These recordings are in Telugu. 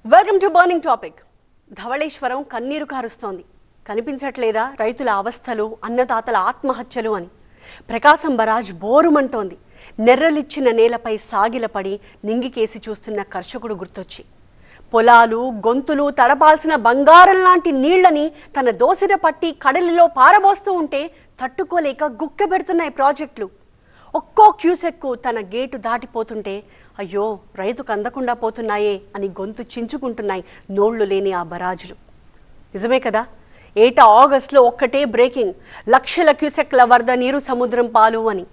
Welcome to burning topic. Dhavaleswaram కన్నీరు కారుస్తోంది. కనిపించట్లేదా రైతుల అవస్థలు, అన్నదాతల ఆత్మహత్యలు అని. ప్రకాశం బరాజ్ బోరుమంటోంది. నెర్రలిచ్చిన నేలపై సాగిలపడి నింగికేసి చూస్తున్న కర్షకుడు గుర్తొచ్చి, పొలాలు గొంతులు తడపాల్సిన బంగారం లాంటి నీళ్లని తన దోసిర పట్టి కడలిలో పారబోస్తూ ఉంటే తట్టుకోలేక గుక్కెబెడుతున్నాయి ప్రాజెక్టులు. ఒక్కో క్యూసెక్కు తన గేటు దాటిపోతుంటే అయ్యో రైతుకు అందకుండా పోతున్నాయే అని గొంతు చించుకుంటున్నాయి నోళ్లు లేని ఆ బరాజులు. నిజమే కదా, ఏటా ఆగస్టులో ఒక్కటే బ్రేకింగ్, లక్షల క్యూసెక్ల వరద నీరు సముద్రం పాలు అని.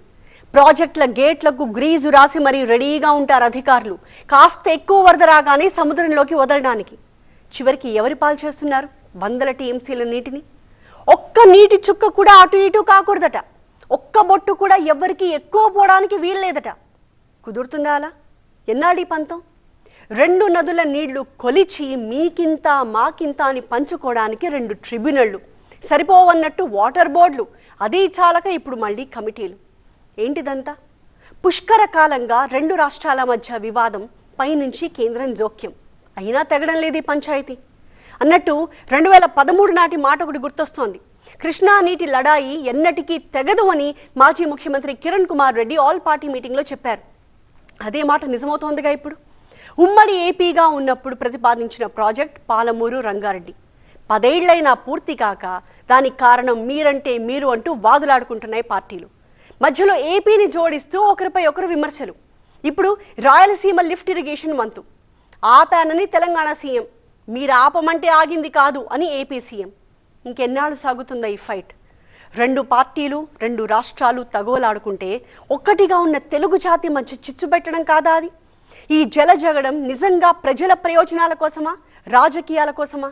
ప్రాజెక్టుల గేట్లకు గ్రీజు రాసి మరీ రెడీగా ఉంటారు అధికారులు, కాస్త ఎక్కువ వరద రాగానే సముద్రంలోకి వదలడానికి. చివరికి ఎవరి పాలు చేస్తున్నారు వందల టీఎంసీల నీటిని? ఒక్క నీటి చుక్క కూడా అటు ఇటు కాకూడదట, ఒక్క బొట్టు కూడా ఎవ్వరికి ఎక్కువ పోవడానికి వీల్లేదట. కుదురుతుందా అలా? ఎన్నాళ్ళీ పంతం? 2 నదుల నీళ్లు కొలిచి మీకింత మాకింత అని పంచుకోవడానికి 2 ట్రిబ్యునళ్లు సరిపోవన్నట్టు వాటర్ బోర్డులు, అదీ చాలక ఇప్పుడు మళ్ళీ కమిటీలు. ఏంటిదంతా? పుష్కర కాలంగా 2 రాష్ట్రాల మధ్య వివాదం, పైనుంచి కేంద్రం జోక్యం. అయినా తెగడం లేదు పంచాయతీ అన్నట్టు 2013 నాటి మాట ఒకటి గుర్తొస్తోంది. కృష్ణా నీటి లడాయి ఎన్నటికీ తెగదు అని మాజీ ముఖ్యమంత్రి కిరణ్ కుమార్ రెడ్డి ఆల్ పార్టీ మీటింగ్లో చెప్పారు. అదే మాట నిజమవుతోందిగా ఇప్పుడు. ఉమ్మడి ఏపీగా ఉన్నప్పుడు ప్రతిపాదించిన ప్రాజెక్ట్ పాలమూరు రంగారెడ్డి 10 ఏళ్లైనా పూర్తి కాక దానికి కారణం మీరంటే మీరు అంటూ వాదులాడుకుంటున్నాయి పార్టీలు. మధ్యలో ఏపీని జోడిస్తూ ఒకరిపై ఒకరు విమర్శలు. ఇప్పుడు రాయలసీమ లిఫ్ట్ ఇరిగేషన్ వంతు. ఆపానని తెలంగాణ సీఎం, మీరు ఆపమంటే ఆగింది కాదు అని ఏపీ సీఎం. ఇంకెన్నాళ్ళు సాగుతుందా ఈ ఫైట్? 2 పార్టీలు 2 రాష్ట్రాలు తగోలాడుకుంటే ఒక్కటిగా ఉన్న తెలుగు జాతి మధ్య చిచ్చు పెట్టడం కాదా అది? ఈ జలజగడం నిజంగా ప్రజల ప్రయోజనాల కోసమా, రాజకీయాల కోసమా?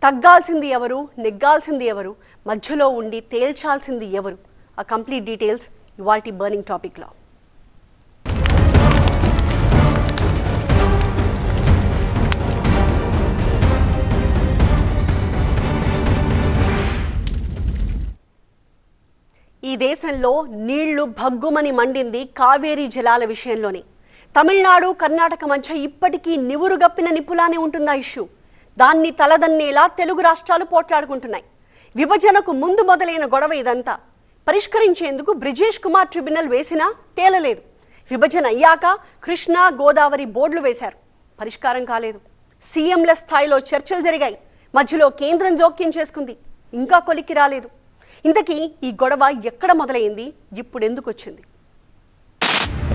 తగ్గాల్సింది ఎవరు, నెగ్గాల్సింది ఎవరు, మధ్యలో ఉండి తేల్చాల్సింది ఎవరు? ఆ కంప్లీట్ డీటెయిల్స్ ఇవాల్టి బర్నింగ్ టాపిక్లో. ఈ దేశంలో నీళ్లు భగ్గుమని మండింది కావేరీ జలాల విషయంలోనే. తమిళనాడు కర్ణాటక మధ్య ఇప్పటికీ నివురుగప్పిన నిప్పులానే ఉంటుందా ఇష్యూ? దాన్ని తలదన్నేలా తెలుగు రాష్ట్రాలు పోట్లాడుకుంటున్నాయి. విభజనకు ముందు మొదలైన గొడవ ఇదంతా. పరిష్కరించేందుకు బ్రిజేష్ కుమార్ ట్రిబ్యునల్ వేసినా తేలలేదు. విభజన అయ్యాక కృష్ణా గోదావరి బోర్డులు వేశారు, పరిష్కారం కాలేదు. సీఎంల స్థాయిలో చర్చలు జరిగాయి, మధ్యలో కేంద్రం జోక్యం చేసుకుంది, ఇంకా కొలిక్కి రాలేదు. ఇంతకీ ఈ గొడవ ఎక్కడ మొదలైంది, ఇప్పుడు ఎందుకు వచ్చింది?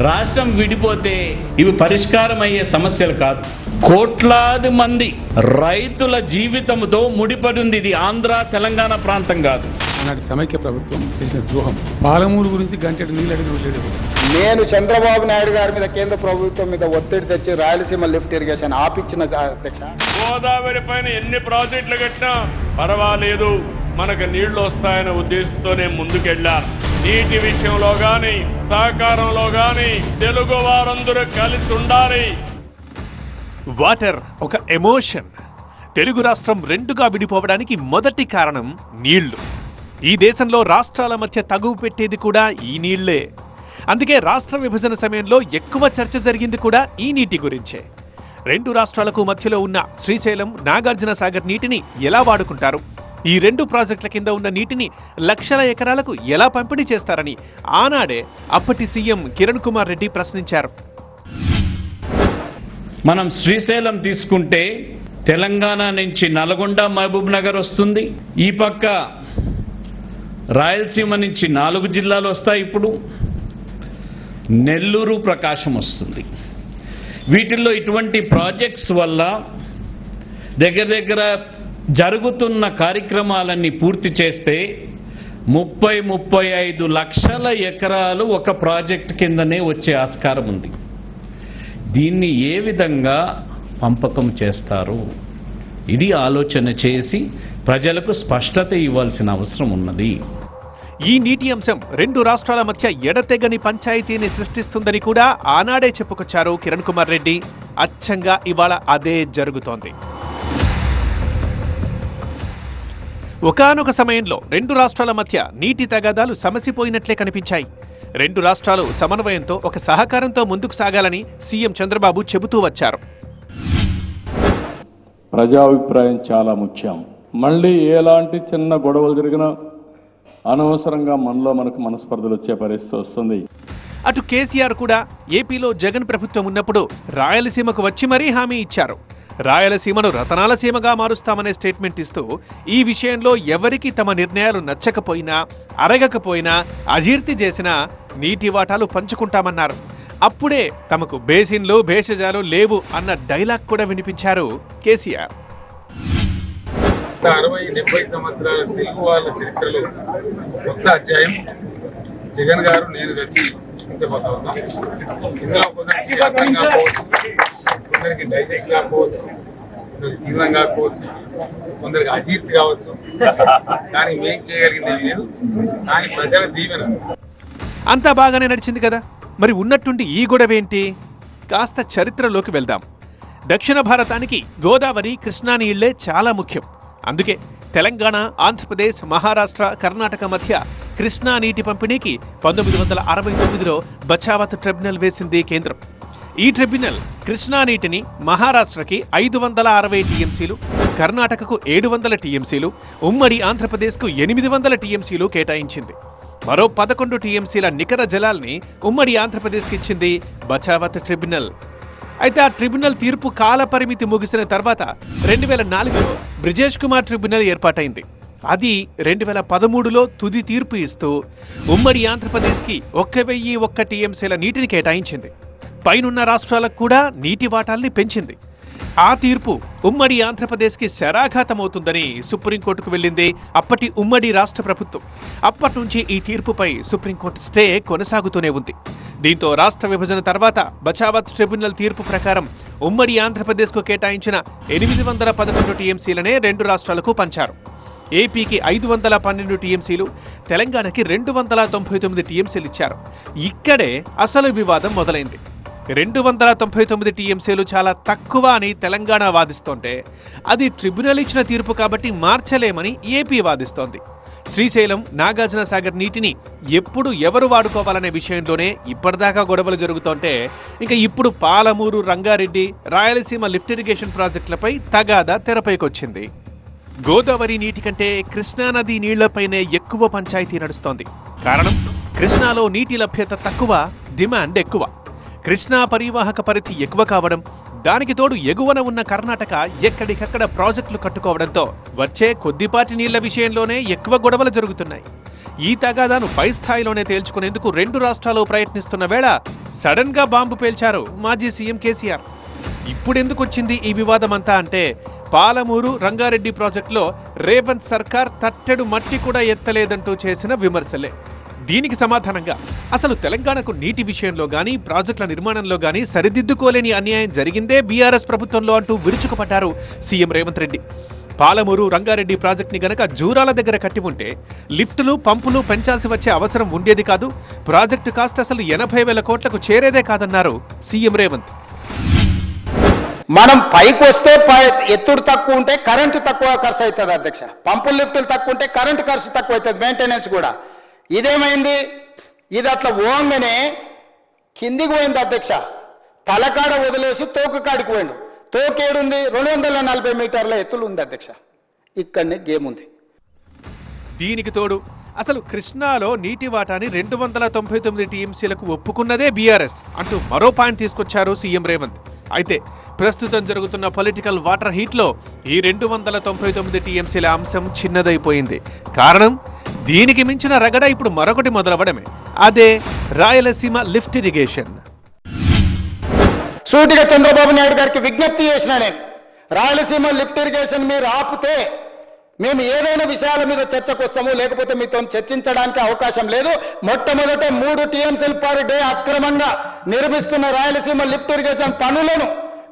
రాష్ట్రం విడిపోతే ఇవి పరిష్కారం అయ్యే సమస్యలు కాదు. కోట్లాది మంది రైతుల జీవితంతో ముడిపడి ఉంది. ఇది ఆంధ్ర తెలంగాణ ప్రాంతం కాదు. నాటి సమైక్య ప్రభుత్వం చేసిన ద్రోహం. పాలమూరు గురించి గంటెడు నీళ్ళు అడిగి వెళ్ళేది. నేను చంద్రబాబు నాయుడు గారి మీద కేంద్ర ప్రభుత్వం మీద ఒత్తిడి తెచ్చి రాయలసీమ లిఫ్ట్ ఇరిగేషన్ ఆపిచ్చిన అధ్యక్ష. గోదావరి పైన ఎన్ని ప్రాజెక్టులు కట్టినా పర్వాలేదు, మనకు నీళ్లు వస్తాయనే ఉద్దేశంతోనే ముందుకెళ్ళారు. నీటి విషయంలో గాని సహకారంలో గాని తెలుగు వారందరూ కలిసి ఉండాలి. వాటర్ ఒక ఎమోషన్. తెలుగు రాష్ట్రం 2గా విడిపోవడానికి మొదటి కారణం నీళ్లు. ఈ దేశంలో రాష్ట్రాల మధ్య తగువు పెట్టేది కూడా ఈ నీళ్లే. అందుకే రాష్ట్ర విభజన సమయంలో ఎక్కువ చర్చ జరిగింది కూడా ఈ నీటి గురించే. 2 రాష్ట్రాలకు మధ్యలో ఉన్న శ్రీశైలం, నాగార్జున సాగర్ నీటిని ఎలా వాడుకుంటారు, ఈ 2 ప్రాజెక్టుల కింద ఉన్న నీటిని లక్షల ఎకరాలకు ఎలా పంపిణీ చేస్తారని ఆనాడే అప్పటి సీఎం కిరణ్ కుమార్ రెడ్డి ప్రశ్నించారు. మనం శ్రీశైలం తీసుకుంటే తెలంగాణ నుంచి నల్గొండ, మహబూబ్ నగర్ వస్తుంది. ఈ పక్క రాయలసీమ నుంచి 4 జిల్లాలు వస్తాయి. ఇప్పుడు నెల్లూరు, ప్రకాశం వస్తుంది. వీటిల్లో ఇటువంటి ప్రాజెక్ట్స్ వల్ల దగ్గర జరుగుతున్న కార్యక్రమాలన్నీ పూర్తి చేస్తే 30-35 లక్షల ఎకరాలు ఒక ప్రాజెక్ట్ కిందనే వచ్చే ఆస్కారం ఉంది. దీన్ని ఏ విధంగా పంపకం చేస్తారు, ఇది ఆలోచన చేసి ప్రజలకు స్పష్టత ఇవ్వాల్సిన అవసరం ఉన్నది. ఈ నీటి అంశం 2 రాష్ట్రాల మధ్య ఎడతెగని పంచాయతీని సృష్టిస్తుందని కూడా ఆనాడే చెప్పుకొచ్చారు కిరణ్ కుమార్ రెడ్డి. అచ్చంగా ఇవాళ అదే జరుగుతోంది. ఒకానొక సమయంలో 2 రాష్ట్రాల మధ్య నీటి తగాదాలు సమసిపోయినట్లే కనిపించాయి. 2 రాష్ట్రాలు సమన్వయంతో ఒక సహకారంతో ముందుకు సాగాలని సీఎం చంద్రబాబు చెబుతూ వచ్చారు. ప్రజాభిప్రాయం చాలా ముఖ్యం. మళ్ళీ ఎలాంటి చిన్న గొడవలు జరిగినా అనవసరంగా మనకు మనస్పర్ధలు వచ్చే పరిస్థితి వస్తుంది. అటు కేసీఆర్ కూడా ఏపీలో జగన్ ప్రభుత్వం ఉన్నప్పుడు రాయలసీమకు వచ్చి మరీ హామీ ఇచ్చారు. రాయలసీమను రతనాల సీమగా మారుస్తామనే స్టేట్మెంట్ ఇస్తూ ఈ విషయంలో ఎవరికి తమ నిర్ణయాలు నచ్చకపోయినా, అరగకపోయినా, అజీర్తి చేసినా నీటి వాటాలు పంచుకుంటామన్నారు. అప్పుడే తమకు బేసిన్లు భేషజాలు లేవు అన్న డైలాగ్ కూడా వినిపించారు కేసీఆర్. 60-70 సంవత్సరాల తెలుగు వాళ్ళ చరిత్రలో కొత్త అధ్యాయం జగన్ గారు నేను వచ్చి చూపించబోతా ఉన్నాం. ఇందులో కొందరికి అర్థం కాకపోవచ్చు, కొందరికి డైజెస్ట్ కాకపోవచ్చు, కొందరికి జీవనం కాకపోవచ్చు, కొందరికి అజీర్తి కావచ్చు. కానీ మేం చేయగలిగింది ఏం లేదు. కానీ ప్రజల దీవెన. అంతా బాగానే నడిచింది కదా, మరి ఉన్నట్టుండి ఈ గొడవేంటి? కాస్త చరిత్రలోకి వెళ్దాం. దక్షిణ భారతానికి గోదావరి, కృష్ణా నీళ్లే చాలా ముఖ్యం. అందుకే తెలంగాణ, ఆంధ్రప్రదేశ్, మహారాష్ట్ర, కర్ణాటక మధ్య కృష్ణా నీటి పంపిణీకి 1969లో బచావత్ ట్రిబ్యునల్ వేసింది కేంద్రం. ఈ ట్రిబ్యునల్ కృష్ణా నీటిని మహారాష్ట్రకి 560 టీఎంసీలు, కర్ణాటకకు 700 టీఎంసీలు, ఉమ్మడి ఆంధ్రప్రదేశ్కు 800 టీఎంసీలు కేటాయించింది. మరో 11 టీఎంసీల నికర జలాల్ని ఉమ్మడి ఆంధ్రప్రదేశ్కి ఇచ్చింది బచావత్ ట్రిబ్యునల్. అయితే ఆ ట్రిబ్యునల్ తీర్పు కాల పరిమితి ముగిసిన తర్వాత 2004లో బ్రిజేష్ కుమార్ ట్రిబ్యునల్ ఏర్పాటైంది. అది 2013లో తుది తీర్పు ఇస్తూ ఉమ్మడి ఆంధ్రప్రదేశ్కి 1001 టీఎంసీల నీటిని కేటాయించింది. పైనున్న రాష్ట్రాలకు కూడా నీటి వాటాల్ని పెంచింది. ఆ తీర్పు ఉమ్మడి ఆంధ్రప్రదేశ్కి శరాఘాతమవుతుందని సుప్రీంకోర్టుకు వెళ్ళింది అప్పటి ఉమ్మడి రాష్ట్ర ప్రభుత్వం. అప్పటి నుంచి ఈ తీర్పుపై సుప్రీంకోర్టు స్టే కొనసాగుతూనే ఉంది. దీంతో రాష్ట్ర విభజన తర్వాత బచావత్ ట్రిబ్యునల్ తీర్పు ప్రకారం ఉమ్మడి ఆంధ్రప్రదేశ్కు కేటాయించిన 811 టీఎంసీలనే 2 రాష్ట్రాలకు పంచారు. ఏపీకి 512 టీఎంసీలు, తెలంగాణకి 299 టీఎంసీలు ఇచ్చారు. ఇక్కడే అసలు వివాదం మొదలైంది. 299 టీఎంసీలు చాలా తక్కువ అని తెలంగాణ వాదిస్తోంటే, అది ట్రిబ్యునల్ ఇచ్చిన తీర్పు కాబట్టి మార్చలేమని ఏపీ వాదిస్తోంది. శ్రీశైలం, నాగార్జున సాగర్ నీటిని ఎప్పుడు ఎవరు వాడుకోవాలనే విషయంలోనే ఇప్పటిదాకా గొడవలు జరుగుతుంటే, ఇంకా ఇప్పుడు పాలమూరు, రంగారెడ్డి, రాయలసీమ లిఫ్ట్ ఇరిగేషన్ ప్రాజెక్టులపై తగాదా తెరపైకొచ్చింది. గోదావరి నీటి కంటే కృష్ణానది నీళ్లపైనే ఎక్కువ పంచాయతీ నడుస్తోంది. కారణం, కృష్ణాలో నీటి లభ్యత తక్కువ, డిమాండ్ ఎక్కువ. కృష్ణా పరివాహక పరిధి ఎక్కువ కావడం, దానికి తోడు ఎగువన ఉన్న కర్ణాటక ఎక్కడికక్కడ ప్రాజెక్టులు కట్టుకోవడంతో వచ్చే కొద్దిపాటి నీళ్ల విషయంలోనే ఎక్కువ గొడవలు జరుగుతున్నాయి. ఈ తగాదాను పై స్థాయిలోనే తేల్చుకునేందుకు 2 రాష్ట్రాలు ప్రయత్నిస్తున్న వేళ సడన్ గా బాంబు పేల్చారు మాజీ సీఎం కేసీఆర్. ఇప్పుడెందుకు వచ్చింది ఈ వివాదమంతా అంటే, పాలమూరు, రంగారెడ్డి ప్రాజెక్టులో రేవంత్ సర్కార్ తట్టెడు మట్టి కూడా ఎత్తలేదంటూ చేసిన విమర్శలే. దీనికి సమాధానంగా అసలు తెలంగాణకు నీటి విషయంలో గానీ, ప్రాజెక్టుల నిర్మాణంలో గానీ సరిదిద్దుకోలేని అన్యాయం జరిగిందే బీఆర్ఎస్ ప్రభుత్వంలో అంటూ విరుచుకుపడ్డారు సీఎం రేవంత్ రెడ్డి. పాలమూరు, రంగారెడ్డి ప్రాజెక్టుని గనక జూరాల దగ్గర కట్టి ఉంటే లిఫ్టులు, పంపులు పెంచాల్సి వచ్చే అవసరం ఉండేది కాదు, ప్రాజెక్టు కాస్ట్ అసలు 80,000 కోట్లకు చేరేదే కాదన్నారు సీఎం రేవంత్. మనం పైకి వస్తే ఎత్తుడు తక్కువ ఉంటే కరెంటు తక్కువ ఖర్చు అవుతుంది అధ్యక్ష. పంపులు, లిఫ్టులు తక్కువ ఉంటే కరెంటు ఖర్చు తక్కువ అవుతుంది, మెయింటెనెన్స్ కూడా. ఇదేమైంది, ఇది అట్లా ఓంగానే కిందికి పోయింది అధ్యక్ష. తలకాడ వదిలేసి తోక కాడికి పోయిండు. తోకేడుంది, 240 మీటర్ల ఎత్తులు ఉంది అధ్యక్ష. ఇక్కడనే గేమ్ ఉంది. దీనికి తోడు అసలు కృష్ణాలో నీటి వాటాని 299 టీఎంసీలకు ఒప్పుకున్నదే బీఆర్ఎస్ అంటూ మరో పాయింట్ తీసుకొచ్చారు సీఎం రేవంత్. అయితే ప్రస్తుతం జరుగుతున్న పొలిటికల్ వాటర్ హీట్లో ఈ 299 టీఎంసీల అంశం చిన్నదైపోయింది. కారణం, దీనికి మించిన రగడ ఇప్పుడు మరొకటి మొదలవడమే. అదే రాయలసీమ లిఫ్ట్ ఇరిగేషన్. సూటిగా చంద్రబాబు నాయుడు గారికి విజ్ఞప్తి చేసిన నేను, రాయలసీమ లిఫ్ట్ ఇరిగేషన్ మీరు ఆపితే మేము ఏదైనా విషయాల మీద చర్చకు వస్తాము, లేకపోతే మీతో చర్చించడానికి అవకాశం లేదు. మొట్టమొదట 3 టీఎంసీలు పర్ డే అక్రమంగా నిర్మిస్తున్న రాయలసీమ లిఫ్ట్ ఇరిగేషన్ పనులను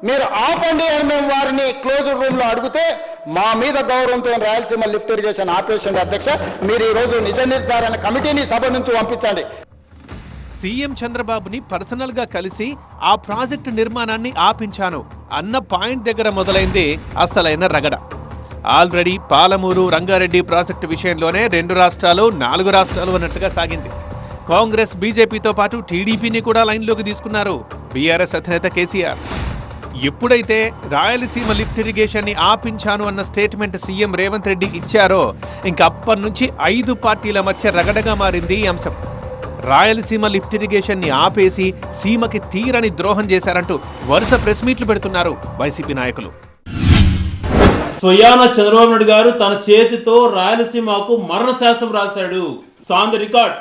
మీరు ఆపండి అని మేము వారిని క్లోజ్ రూమ్ లో అడిగితే, మా మీద గౌరవంతో రాయలసీమ లిఫ్ట్ ఇరిగేషన్ ఆపేసింది అధ్యక్ష. మీరు ఈ రోజు నిజ నిర్ధారణ కమిటీని సభ నుంచి పంపించండి. సీఎం చంద్రబాబుని పర్సనల్ గా కలిసి ఆ ప్రాజెక్టు నిర్మాణాన్ని ఆపించాను అన్న పాయింట్ దగ్గర మొదలైంది అసలైన రగడ. ఆల్రెడీ పాలమూరు, రంగారెడ్డి ప్రాజెక్టు విషయంలోనే 2 రాష్ట్రాలు, 4 రాష్ట్రాలు అన్నట్టుగా సాగింది. కాంగ్రెస్, బీజేపీతో పాటు టీడీపీని కూడా లైన్లోకి తీసుకున్నారు బీఆర్ఎస్ అధినేత కేసీఆర్. ఎప్పుడైతే రాయలసీమ లిఫ్ట్ ఇరిగేషన్ ని ఆపించాను అన్న స్టేట్మెంట్ సీఎం రేవంత్ రెడ్డి ఇచ్చారో ఇంక అప్పటి నుంచి 5 పార్టీల మధ్య రగడగా మారింది ఈ అంశం. రాయలసీమ లిఫ్ట్ ఇరిగేషన్ ని ఆపేసి సీమకి తీరని ద్రోహం చేశారంటూ వరుస ప్రెస్ మీట్లు పెడుతున్నారు వైసీపీ నాయకులు. స్వయాన చంద్రబాబు నాయుడు గారు తన చేతితో రాయలసీమకు మరణ శాసనం రాశాడు. On the record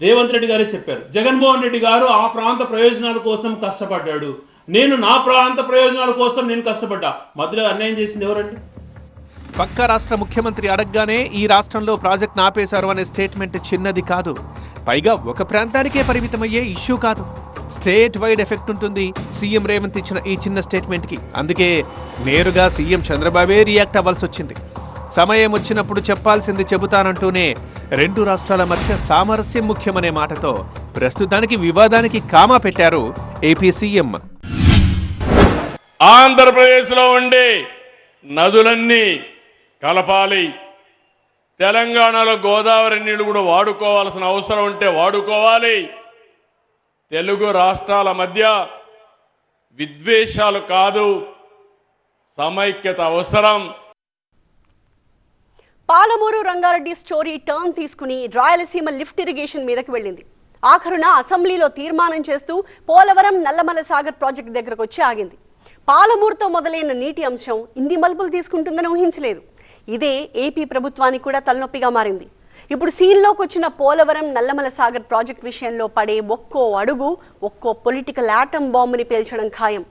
Revanth Reddy గారే చెప్పారు. జగన్మోహన్ రెడ్డి గారు ఆ ప్రాంత ప్రయోజనాల కోసం కష్టపడ్డాడు, నేను నా ప్రాంత ప్రయోజనాల కోసం నేను కష్టపడ్డా. మధ్యలో అన్యాయం చేసింది ఎవరండి? పక్క రాష్ట్ర ముఖ్యమంత్రి అడగగానే ఈ రాష్ట్రంలో ప్రాజెక్ట్ ఆపేశారు అనే స్టేట్మెంట్ చిన్నది కాదు. పైగా ఒక ప్రాంతానికే పరిమితమయ్యే ఇష్యూ కాదు, స్టేట్ వైడ్ ఎఫెక్ట్ ఉంటుంది సీఎం రేవంత్ ఇచ్చిన ఈ చిన్న స్టేట్మెంట్కి. అందుకే నేరుగా సీఎం చంద్రబాబే రియాక్ట్ అవ్వాల్సి వచ్చింది. సమయం వచ్చినప్పుడు చెప్పాల్సింది చెబుతానంటూనే 2 రాష్ట్రాల మధ్య సామరస్యం ముఖ్యమనే మాటతో ప్రస్తుతానికి వివాదానికి కామా పెట్టారు ఏపీ సీఎం. ఆంధ్రప్రదేశ్లో ఉండే నదులన్నీ కలపాలి, తెలంగాణలో గోదావరి నీళ్లు కూడా వాడుకోవాల్సిన అవసరం ఉంటే వాడుకోవాలి. తెలుగు రాష్ట్రాల మధ్య విద్వేషాలు కాదు, సమైక్యత అవసరం. పాలమూరు రంగారెడ్డి స్టోరీ టర్న్ తీసుకుని రాయలసీమ లిఫ్ట్ ఇరిగేషన్ మీదకి వెళ్ళింది. ఆఖరున అసెంబ్లీలో తీర్మానం చేస్తూ పోలవరం నల్లమల సాగర్ ప్రాజెక్టు దగ్గరకు వచ్చి ఆగింది. పాలమూరుతో మొదలైన నీటి అంశం ఇన్ని మలుపులు తీసుకుంటుందని ఊహించలేదు. ఇదే ఏపీ ప్రభుత్వానికి కూడా తలనొప్పిగా మారింది. ఇప్పుడు సీన్లోకి వచ్చిన పోలవరం నల్లమల సాగర్ ప్రాజెక్ట్ విషయంలో పడే ఒక్కో అడుగు ఒక్కో పొలిటికల్ ఆటం బాంబుని పేల్చడం ఖాయం.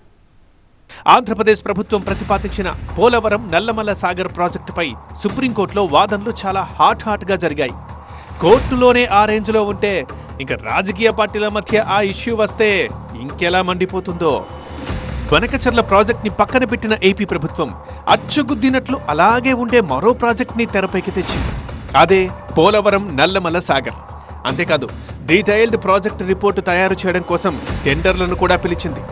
ఆంధ్రప్రదేశ్ ప్రభుత్వం ప్రతిపాదించిన పోలవరం నల్లమల సాగర్ ప్రాజెక్టుపై సుప్రీంకోర్టులో వాదనలు చాలా హాట్గా జరిగాయి. కోర్టులోనే ఆ రేంజ్లో ఉంటే ఇంకా రాజకీయ పార్టీల మధ్య ఆ ఇష్యూ వస్తే ఇంకెలా మండిపోతుందో. బనకచర్ల ప్రాజెక్ట్ని పక్కన పెట్టిన ఏపీ ప్రభుత్వం అచ్చుగుద్దినట్లు అలాగే ఉండే మరో ప్రాజెక్ట్ని తెరపైకి తెచ్చింది. అదే పోలవరం నల్లమల సాగర్. అంతేకాదు డీటెయిల్డ్ ప్రాజెక్ట్ రిపోర్టు తయారు చేయడం కోసం టెండర్లను కూడా పిలిచింది.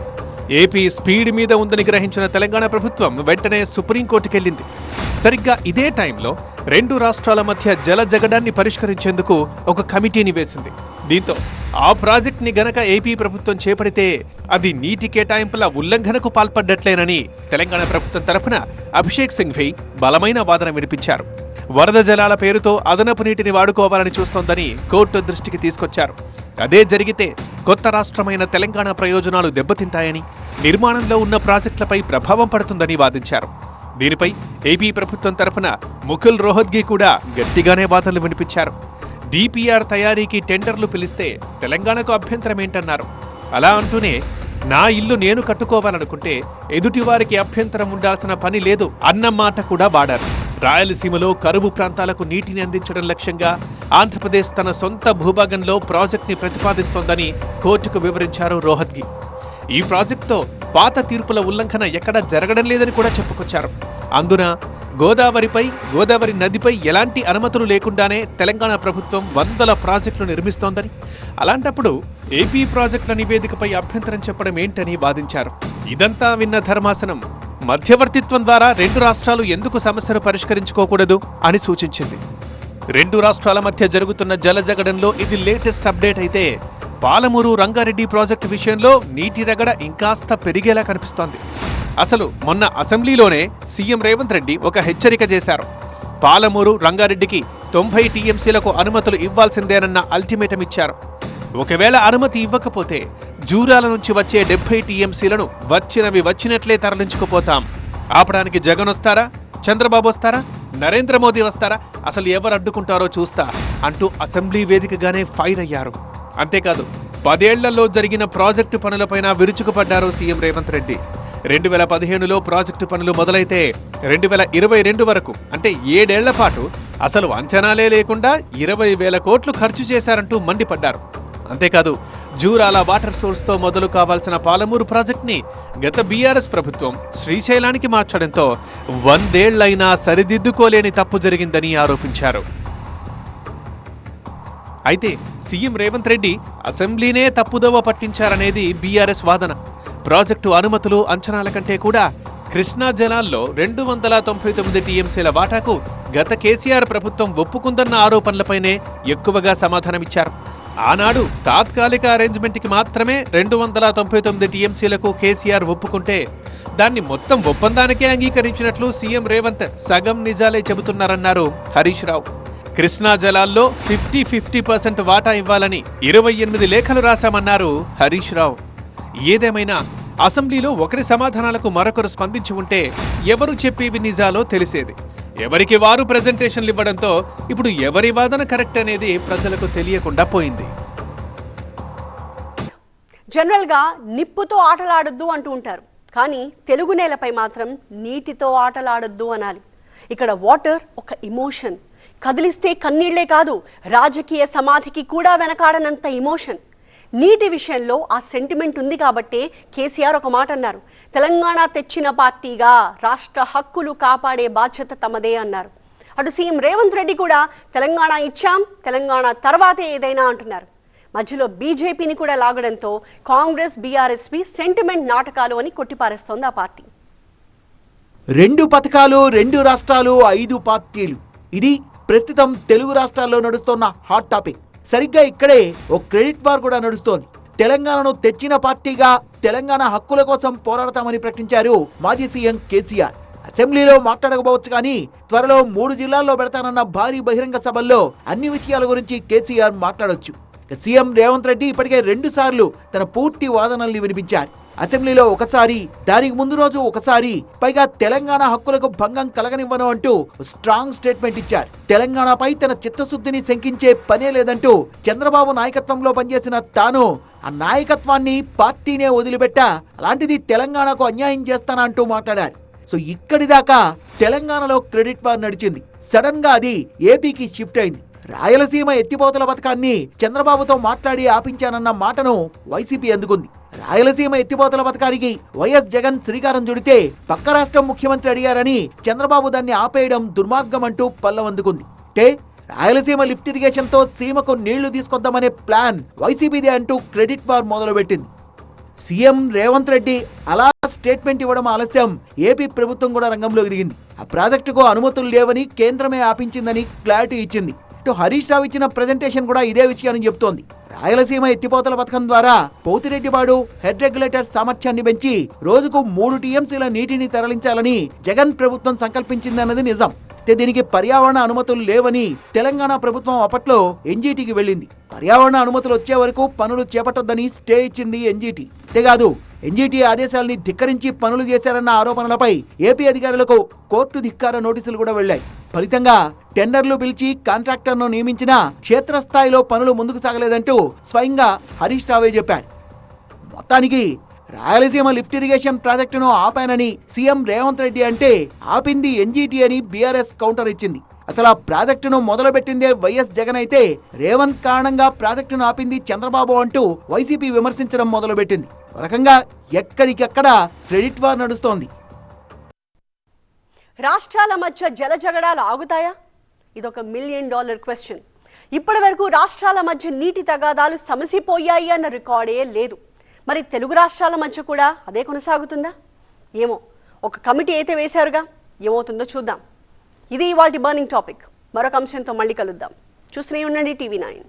ఏపీ స్పీడ్ మీద ఉందని గ్రహించిన తెలంగాణ ప్రభుత్వం వెంటనే సుప్రీంకోర్టుకెళ్లింది. సరిగ్గా ఇదే టైంలో 2 రాష్ట్రాల మధ్య జల జగడాన్ని పరిష్కరించేందుకు ఒక కమిటీని వేసింది. దీంతో ఆ ప్రాజెక్ట్ని గనక ఏపీ ప్రభుత్వం చేపడితే అది నీటి కేటాయింపుల ఉల్లంఘనకు పాల్పడ్డట్లేనని తెలంగాణ ప్రభుత్వం తరఫున అభిషేక్ సింఘ్వి బలమైన వాదన వినిపించారు. వరద జలాల పేరుతో అదనపు నీటిని వాడుకోవాలని చూస్తోందని కోర్టు దృష్టికి తీసుకొచ్చారు. అదే జరిగితే కొత్త రాష్ట్రమైన తెలంగాణ ప్రయోజనాలు దెబ్బతింటాయని, నిర్మాణంలో ఉన్న ప్రాజెక్టులపై ప్రభావం పడుతుందని వాదించారు. దీనిపై ఏపీ ప్రభుత్వం తరఫున ముకుల్ రోహత్గి కూడా గట్టిగానే వాదనలు వినిపించారు. డిపిఆర్ తయారీకి టెండర్లు పిలిస్తే తెలంగాణకు అభ్యంతరమేంటన్నారు. అలా అంటూనే నా ఇల్లు నేను కట్టుకోవాలనుకుంటే ఎదుటివారికి అభ్యంతరం ఉండాల్సిన పని లేదు అన్న మాట కూడా వాడారు. రాయలసీమలో కరువు ప్రాంతాలకు నీటిని అందించడం లక్ష్యంగా ఆంధ్రప్రదేశ్ తన సొంత భూభాగంలో ప్రాజెక్ట్ని ప్రతిపాదిస్తోందని కోర్టుకు వివరించారు రోహత్గి. ఈ ప్రాజెక్టుతో పాత తీర్పుల ఉల్లంఘన ఎక్కడా జరగడం లేదని కూడా చెప్పుకొచ్చారు. అందున గోదావరి నదిపై ఎలాంటి అనుమతులు లేకుండానే తెలంగాణ ప్రభుత్వం వందల ప్రాజెక్టులు నిర్మిస్తోందని, అలాంటప్పుడు ఏపీ ప్రాజెక్టుల నివేదికపై అభ్యంతరం చెప్పడం ఏంటని వాదించారు. ఇదంతా విన్న ధర్మాసనం మధ్యవర్తిత్వం ద్వారా 2 రాష్ట్రాలు ఎందుకు సమస్యను పరిష్కరించుకోకూడదు అని సూచించింది. 2 రాష్ట్రాల మధ్య జరుగుతున్న జలజగడంలో ఇది లేటెస్ట్ అప్డేట్ అయితే పాలమూరు రంగారెడ్డి ప్రాజెక్టు విషయంలో నీటి రగడ ఇంకాస్త పెరిగేలా కనిపిస్తోంది. అసలు మొన్న అసెంబ్లీలోనే సీఎం రేవంత్ రెడ్డి ఒక హెచ్చరిక చేశారు. పాలమూరు రంగారెడ్డికి 90 టీఎంసీలకు అనుమతులు ఇవ్వాల్సిందేనన్న అల్టిమేటం ఇచ్చారు. ఒకవేళ అనుమతి ఇవ్వకపోతే జూరాల నుంచి వచ్చే 70 టీఎంసీలను వచ్చినవి వచ్చినట్లే తరలించుకుపోతాం. ఆపడానికి జగన్ వస్తారా, చంద్రబాబు వస్తారా, నరేంద్ర మోదీ వస్తారా, అసలు ఎవరు అడ్డుకుంటారో చూస్తా అంటూ అసెంబ్లీ వేదికగానే ఫైర్ అయ్యారు. అంతేకాదు 10 ఏళ్లలో జరిగిన ప్రాజెక్టు పనులపైన విరుచుకుపడ్డారు సీఎం రేవంత్ రెడ్డి. 2015లో ప్రాజెక్టు పనులు మొదలైతే 2022 వరకు అంటే 7 ఏళ్ల పాటు అసలు అంచనాలే లేకుండా 20,000 కోట్లు ఖర్చు చేశారంటూ మండిపడ్డారు. అంతేకాదు జూరాల వాటర్ సోర్స్తో మొదలు కావాల్సిన పాలమూరు ప్రాజెక్ట్ని గత బీఆర్ఎస్ ప్రభుత్వం శ్రీశైలానికి మార్చడంతో 100 ఏళ్లైనా సరిదిద్దుకోలేని తప్పు జరిగిందని ఆరోపించారు. అయితే సీఎం రేవంత్ రెడ్డి అసెంబ్లీనే తప్పుదోవ పట్టించారనేది బీఆర్ఎస్ వాదన. ప్రాజెక్టు అనుమతులు అంచనాల కంటే కూడా కృష్ణా జలాల్లో 299 టీఎంసీల వాటాకు గత కేసీఆర్ ప్రభుత్వం ఒప్పుకుందన్న ఆరోపణలపైనే ఎక్కువగా సమాధానమిచ్చారు. ఆనాడు తాత్కాలిక అరేంజ్మెంట్కి మాత్రమే 299 టీఎంసీలకు కేసీఆర్ ఒప్పుకుంటే దాన్ని మొత్తం ఒప్పందానికే అంగీకరించినట్లు సీఎం రేవంత్ సగం నిజాలే చెబుతున్నారన్నారు హరీష్ రావు. కృష్ణా జలాల్లో 50% వాటా ఇవ్వాలని 28 లేఖలు రాశామన్నారు హరీష్ రావు. ఏదేమైనా అసెంబ్లీలో ఒకరి సమాధానాలకు మరొకరు స్పందించి ఉంటే ఎవరు చెప్పేవి నిజాలో తెలిసేది. ఎవరికి వారు ప్రెజెంటేషన్లు ఇవ్వడంతో ఇప్పుడు ఎవరి వాదన కరెక్ట్ అనేది ప్రజలకు తెలియకుండా పోయింది. జనరల్గా నిప్పుతో ఆటలాడొద్దు అంటూ ఉంటారు, కానీ తెలుగు నేలపై మాత్రం నీటితో ఆటలాడొద్దు అనాలి. ఇక్కడ వాటర్ ఒక ఇమోషన్, కదిలిస్తే కన్నీళ్లే కాదు రాజకీయ సమాధికి కూడా వెనకాడనంత ఇమోషన్. నీటి విషయంలో ఆ సెంటిమెంట్ ఉంది కాబట్టే కేసీఆర్ ఒక మాట అన్నారు, తెలంగాణ తెచ్చిన పార్టీగా రాష్ట్ర హక్కులు కాపాడే బాధ్యత తమదే అన్నారు. అటు సీఎం రేవంత్ రెడ్డి కూడా తెలంగాణ ఇచ్చాం, తెలంగాణ తర్వాతే ఏదైనా అంటున్నారు. మధ్యలో బీజేపీని కూడా లాగడంతో కాంగ్రెస్ బీఆర్ఎస్పీ సెంటిమెంట్ నాటకాలు అని కొట్టిపారేస్తోంది ఆ పార్టీ. 2 పథకాలు 2 రాష్ట్రాలు 5 పార్టీలు, ఇది ప్రస్తుతం తెలుగు రాష్ట్రాల్లో నడుస్తున్న హాట్ టాపిక్. సరిగ్గా ఇక్కడే ఒక క్రెడిట్ వార్ కూడా నడుస్తోంది. తెలంగాణను తెచ్చిన పార్టీగా తెలంగాణ హక్కుల కోసం పోరాడతామని ప్రకటించారు మాజీ సీఎం కేసీఆర్. అసెంబ్లీలో మాట్లాడకపోవచ్చు కానీ త్వరలో 3 జిల్లాల్లో పెడతానన్న భారీ బహిరంగ సభల్లో అన్ని విషయాల గురించి కేసీఆర్ మాట్లాడొచ్చు. సీఎం రేవంత్ రెడ్డి ఇప్పటికే 2 సార్లు తన పూర్తి వాదనల్ని వినిపించారు. అసెంబ్లీలో ఒకసారి, దానికి ముందు రోజు ఒకసారి, పైగా తెలంగాణ హక్కులకు భంగం కలగనివ్వను అంటూ స్ట్రాంగ్ స్టేట్మెంట్ ఇచ్చారు. తెలంగాణపై తన చిత్తశుద్ధిని శంకించే పనే లేదంటూ చంద్రబాబు నాయకత్వంలో పనిచేసిన తాను ఆ నాయకత్వాన్ని పార్టీనే వదిలిపెట్టా, అలాంటిది తెలంగాణకు అన్యాయం చేస్తానంటూ మాట్లాడారు. సో ఇక్కడి దాకా తెలంగాణలో క్రెడిట్ వార్ నడిచింది. సడన్ గా అది ఏపీకి షిఫ్ట్ అయింది. రాయలసీమ ఎత్తిపోతల పథకాన్ని చంద్రబాబుతో మాట్లాడి ఆపించానన్న మాటను వైసీపీ అందుకుంది. రాయలసీమ ఎత్తిపోతల పథకానికి వైఎస్ జగన్ శ్రీకారం చుడితే పక్క రాష్ట్రం ముఖ్యమంత్రి అడిగారని చంద్రబాబు దాన్ని ఆపేయడం దుర్మార్గం అంటూ పల్లవందుకుంది. అంటే రాయలసీమ లిఫ్ట్ ఇరిగేషన్ తో సీమకు నీళ్లు తీసుకొద్దామనే ప్లాన్ వైసీపీదే అంటూ క్రెడిట్ వార్ మొదలుపెట్టింది. సీఎం రేవంత్ రెడ్డి అలా స్టేట్మెంట్ ఇవ్వడం ఆలస్యం ఏపీ ప్రభుత్వం కూడా రంగంలోకి దిగింది. ఆ ప్రాజెక్టుకు అనుమతులు లేవని కేంద్రమే ఆపించిందని క్లారిటీ ఇచ్చింది. హరీష్ రావు ఇచ్చిన ప్రెజెంటేషన్ కూడా ఇదే విషయాన్ని చెబుతోంది. రాయలసీమ ఎత్తిపోతల పథకం ద్వారా పోతిరెడ్డిపాడు హెడ్ రెగ్యులేటర్ సామర్థ్యాన్ని పెంచి రోజుకు 3 టీఎంసీల నీటిని తరలించాలని జగన్ ప్రభుత్వం సంకల్పించిందన్నది నిజం. దీనికి పర్యావరణ అనుమతులు లేవని తెలంగాణ ప్రభుత్వం అప్పట్లో ఎన్జీటీకి వెళ్ళింది. పర్యావరణ అనుమతులు వచ్చే వరకు పనులు చేపట్టొద్దని స్టే ఇచ్చింది ఎన్జీటీ. అంతేకాదు ఎన్జీటీ ఆదేశాలని ధిక్కరించి పనులు చేశారన్న ఆరోపణలపై ఏపీ అధికారులకు కోర్టు ధిక్కార నోటీసులు కూడా వెళ్లాయి. ఫలితంగా టెండర్లు పిలిచి కాంట్రాక్టర్ను నియమించినా క్షేత్రస్థాయిలో పనులు ముందుకు సాగలేదంటూ స్వయంగా హరీష్ రావే చెప్పారు. మొత్తానికి రాయలసీమ లిఫ్ట్ ఇరిగేషన్ ప్రాజెక్టును ఆపానని సీఎం రేవంత్ రెడ్డి అంటే ఆపింది ఎన్జీటీ అని బీఆర్ఎస్ కౌంటర్ ఇచ్చింది. అసలు ఆ ప్రాజెక్టును మొదలుపెట్టిందే వైఎస్ జగన్ అయితే రేవంత్ కారణంగా ప్రాజెక్టును ఆపింది చంద్రబాబు అంటూ వైసీపీ విమర్శించడం మొదలుపెట్టింది. ఒక రకంగా ఎక్కడికెక్కడ క్రెడిట్ వార్ నడుస్తోంది. రాష్ట్రాల మధ్య జలజగడాలు ఆగుతాయా? ఇదొక $1 మిలియన్ క్వశ్చన్. ఇప్పటి వరకు రాష్ట్రాల మధ్య నీటి తగాదాలు సమసిపోయాయి అన్న రికార్డే లేదు. మరి తెలుగు రాష్ట్రాల మధ్య కూడా అదే కొనసాగుతుందా? ఏమో, ఒక కమిటీ అయితే వేశారుగా, ఏమవుతుందో చూద్దాం. ఇది ఇవాల్టి బర్నింగ్ టాపిక్. మరొక అంశంతో మళ్ళీ కలుద్దాం. చూస్తూనే ఉండండి TV9.